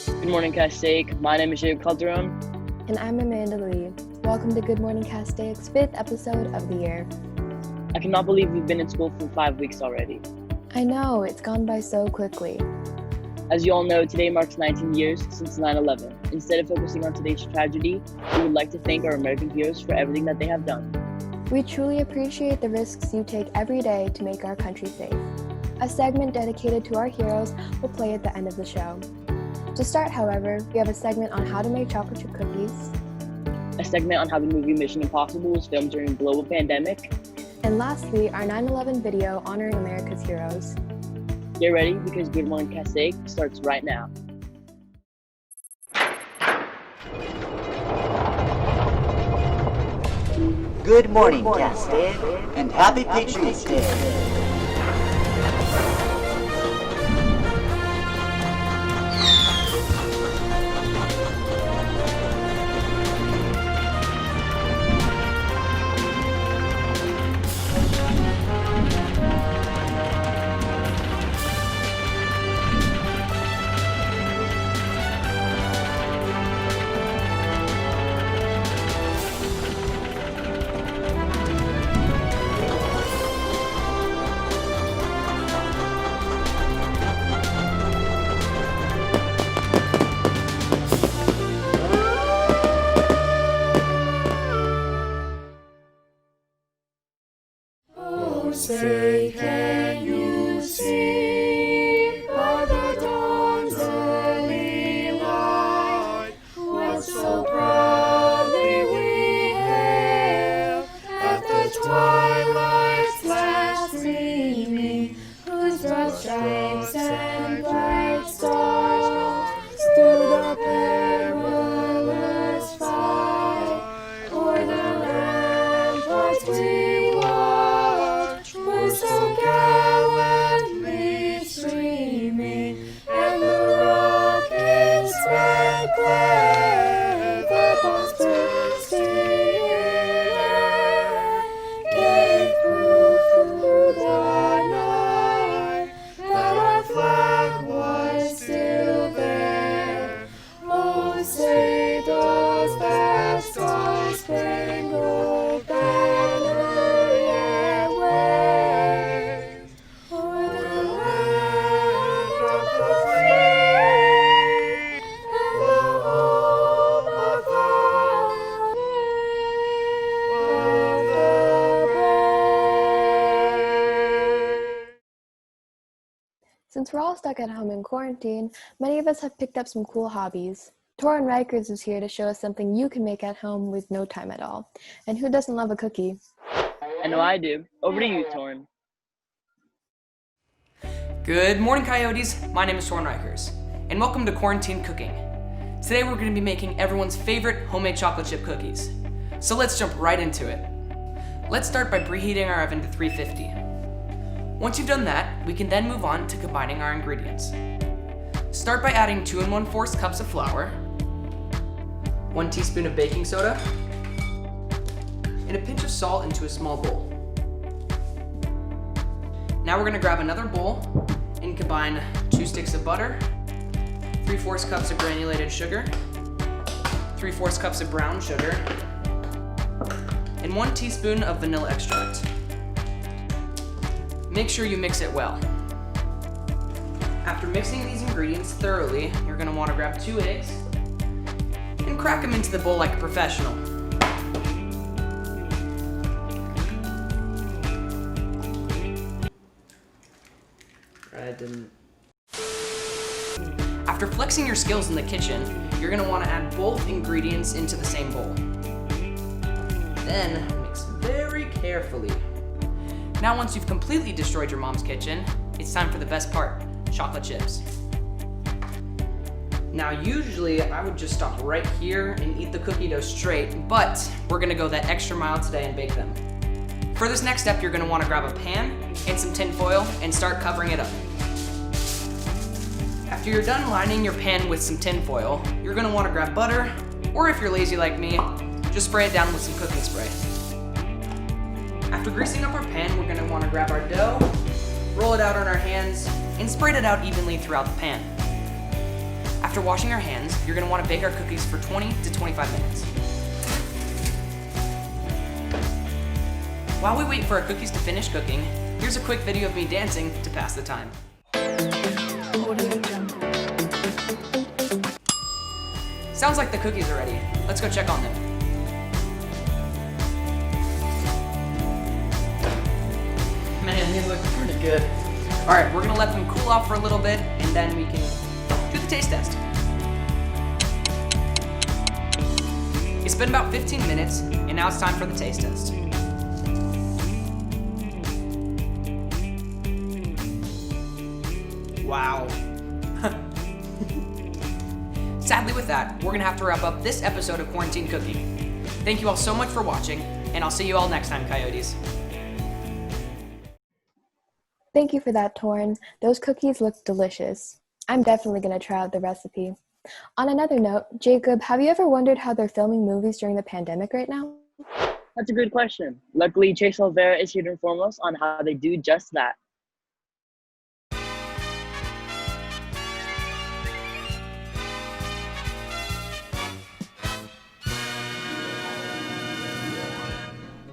Good morning, Castaic. My name is Jacob Calderon. And I'm Amanda Lee. Welcome to Good Morning Castaic's 5th episode of the year. I cannot believe we've been in school for 5 weeks already. I know, it's gone by so quickly. As you all know, today marks 19 years since 9/11. Instead of focusing on today's tragedy, we would like to thank our American heroes for everything that they have done. We truly appreciate the risks you take every day to make our country safe. A segment dedicated to our heroes will play at the end of the show. To start, however, we have a segment on how to make chocolate chip cookies, A segment on how the movie Mission Impossible was filmed during a global pandemic. and lastly, our 9/11 video honoring America's heroes. Get ready because Good Morning Castaic starts right now. Good morning, Castaic, and happy Patriot Day. Say, can you see by the dawn's early light what so proudly we hailed at the twilight's last gleaming, whose broad stripes and bright stars through the perilous fight o'er the ramparts we watched were so gallantly streaming, and the rocket's red glare, the bombs bursting in air, gave proof through the night that our flag was still there. Oh, say does that star-spangled banner yet wave o'er the land of the free and the home of the brave? Since we're all stuck at home in quarantine, many of us have picked up some cool hobbies. Torrin Rikers is here to show us something you can make at home with no time at all. And who doesn't love a cookie? I know I do. Over to you, Torrin. Good morning, Coyotes. My name is Torrin Rikers, and welcome to Quarantine Cooking. Today we're going to be making everyone's favorite homemade chocolate chip cookies. So let's jump right into it. Let's start by preheating our oven to 350. Once you've done that, we can then move on to combining our ingredients. Start by adding 2 1/4 cups of flour, 1 teaspoon of baking soda, and a pinch of salt into a small bowl. Now we're going to grab another bowl and combine 2 sticks of butter, 3/4 cups of granulated sugar, 3/4 cups of brown sugar, and 1 teaspoon of vanilla extract. Make sure you mix it well. After mixing these ingredients thoroughly, you're going to want to grab 2 eggs and crack them into the bowl like a professional. After flexing your skills in the kitchen, you're going to want to add both ingredients into the same bowl. Then mix very carefully. Now once you've completely destroyed your mom's kitchen, it's time for the best part, chocolate chips. Now usually I would just stop right here and eat the cookie dough straight, but we're gonna go that extra mile today and bake them. For this next step, you're gonna wanna grab a pan and some tin foil and start covering it up. After you're done lining your pan with some tin foil, you're gonna wanna grab butter, or if you're lazy like me, just spray it down with some cooking spray. After greasing up our pan, we're gonna wanna grab our dough, roll it out on our hands, and spread it out evenly throughout the pan. After washing our hands, you're going to want to bake our cookies for 20 to 25 minutes. While we wait for our cookies to finish cooking, here's a quick video of me dancing to pass the time. Sounds like the cookies are ready. Let's go check on them. Man, they look pretty good. All right, we're gonna let them cool off for a little bit, and then we can do the taste test. It's been about 15 minutes, and now it's time for the taste test. Wow. Sadly with that, we're gonna have to wrap up this episode of Quarantine Cooking. Thank you all so much for watching, and I'll see you all next time, Coyotes. Thank you for that, Torn. Those cookies look delicious. I'm definitely going to try out the recipe. On another note, Jacob, have you ever wondered how they're filming movies during the pandemic right now? That's a good question. Luckily, Chase Olvera is here to inform us on how they do just that.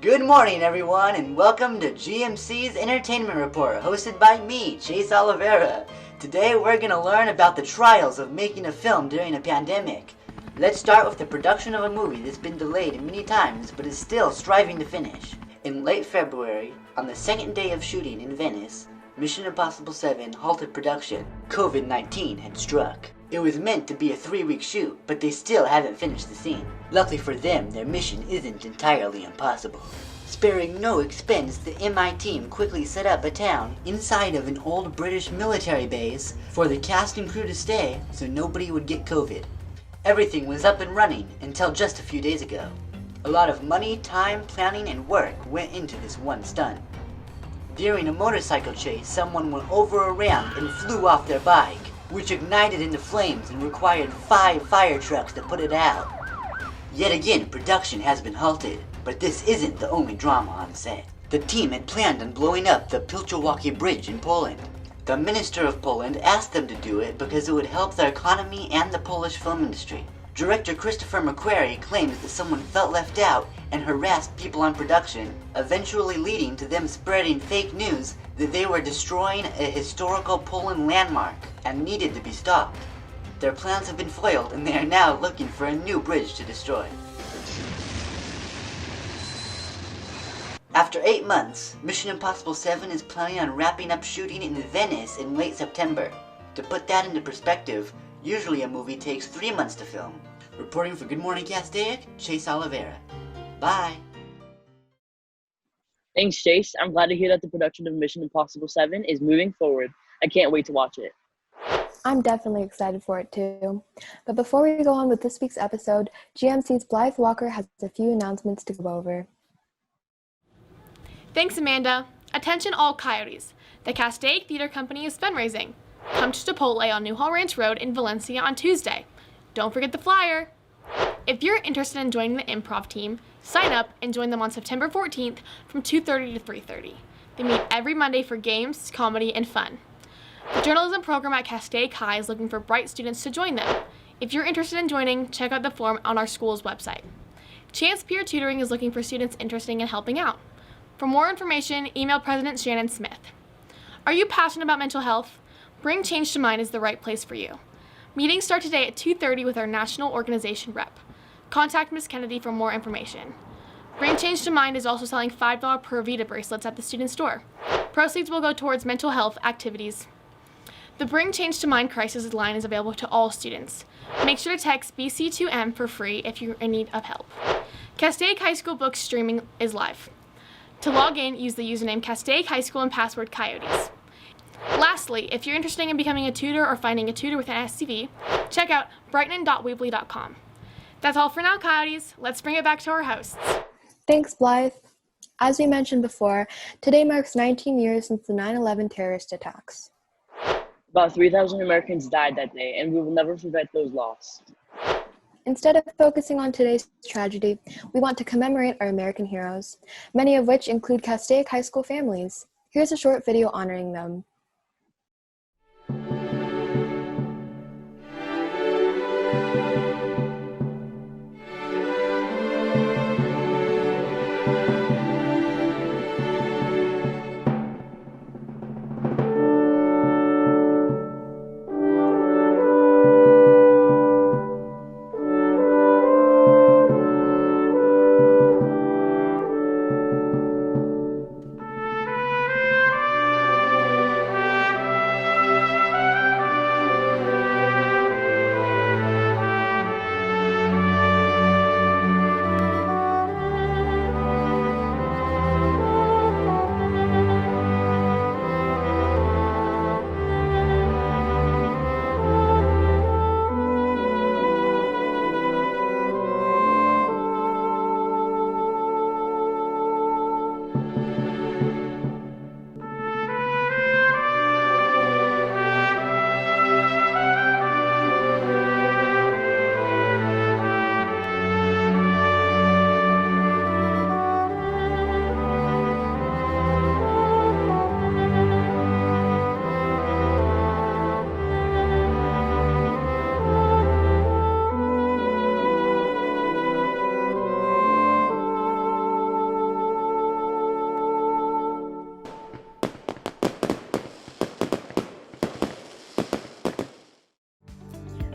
Good morning, everyone, and welcome to GMC's Entertainment Report, hosted by me, Chase Oliveira. Today, we're going to learn about the trials of making a film during a pandemic. Let's start with the production of a movie that's been delayed many times, but is still striving to finish. In late February, on the second day of shooting in Venice, Mission Impossible 7 halted production. COVID-19 had struck. It was meant to be a 3-week shoot, but they still haven't finished the scene. Luckily for them, their mission isn't entirely impossible. Sparing no expense, the MI team quickly set up a town inside of an old British military base for the cast and crew to stay so nobody would get COVID. Everything was up and running until just a few days ago. A lot of money, time, planning, and work went into this one stunt. During a motorcycle chase, someone went over a ramp and flew off their bike, which ignited into flames and required 5 fire trucks to put it out. Yet again, production has been halted, but this isn't the only drama on set. The team had planned on blowing up the Pilchowaki Bridge in Poland. The Minister of Poland asked them to do it because it would help their economy and the Polish film industry. Director Christopher McQuarrie claims that someone felt left out and harassed people on production, eventually leading to them spreading fake news that they were destroying a historical Poland landmark and needed to be stopped. Their plans have been foiled and they are now looking for a new bridge to destroy. After 8 months, Mission Impossible 7 is planning on wrapping up shooting in Venice in late September. To put that into perspective, usually a movie takes 3 months to film. Reporting for Good Morning Castaic, Chase Oliveira. Bye! Thanks, Chase. I'm glad to hear that the production of Mission Impossible 7 is moving forward. I can't wait to watch it. I'm definitely excited for it too. But before we go on with this week's episode, GMC's Blythe Walker has a few announcements to go over. Thanks, Amanda. Attention all Coyotes. The Castaic Theater Company is fundraising. Come to Chipotle on Newhall Ranch Road in Valencia on Tuesday. Don't forget the flyer. If you're interested in joining the improv team, sign up and join them on September 14th from 2:30 to 3:30. They meet every Monday for games, comedy, and fun. The journalism program at Castaic High is looking for bright students to join them. If you're interested in joining, check out the form on our school's website. Chance Peer Tutoring is looking for students interested in helping out. For more information, email President Shannon Smith. Are you passionate about mental health? Bring Change to Mind is the right place for you. Meetings start today at 2:30 with our national organization rep. Contact Ms. Kennedy for more information. Bring Change to Mind is also selling $5 per Vita bracelets at the student store. Proceeds will go towards mental health activities. The Bring Change to Mind crisis line is available to all students. Make sure to text BC2M for free if you're in need of help. Castaic High School book streaming is live. To log in, use the username Castaic High School and password Coyotes. Lastly, if you're interested in becoming a tutor or finding a tutor with an SCV, check out brightening.weebly.com. That's all for now, Coyotes. Let's bring it back to our hosts. Thanks, Blythe. As we mentioned before, today marks 19 years since the 9/11 terrorist attacks. About 3,000 Americans died that day, and we will never forget those lost. Instead of focusing on today's tragedy, we want to commemorate our American heroes, many of which include Castaic High School families. Here's a short video honoring them.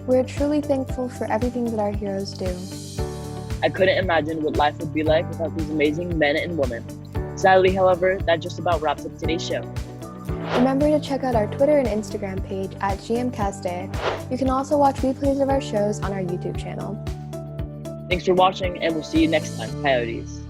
We're truly thankful for everything that our heroes do. I couldn't imagine what life would be like without these amazing men and women. Sadly, however, that just about wraps up today's show. Remember to check out our Twitter and Instagram page at Castaic. You can also watch replays of our shows on our YouTube channel. Thanks for watching, and we'll see you next time, Coyotes.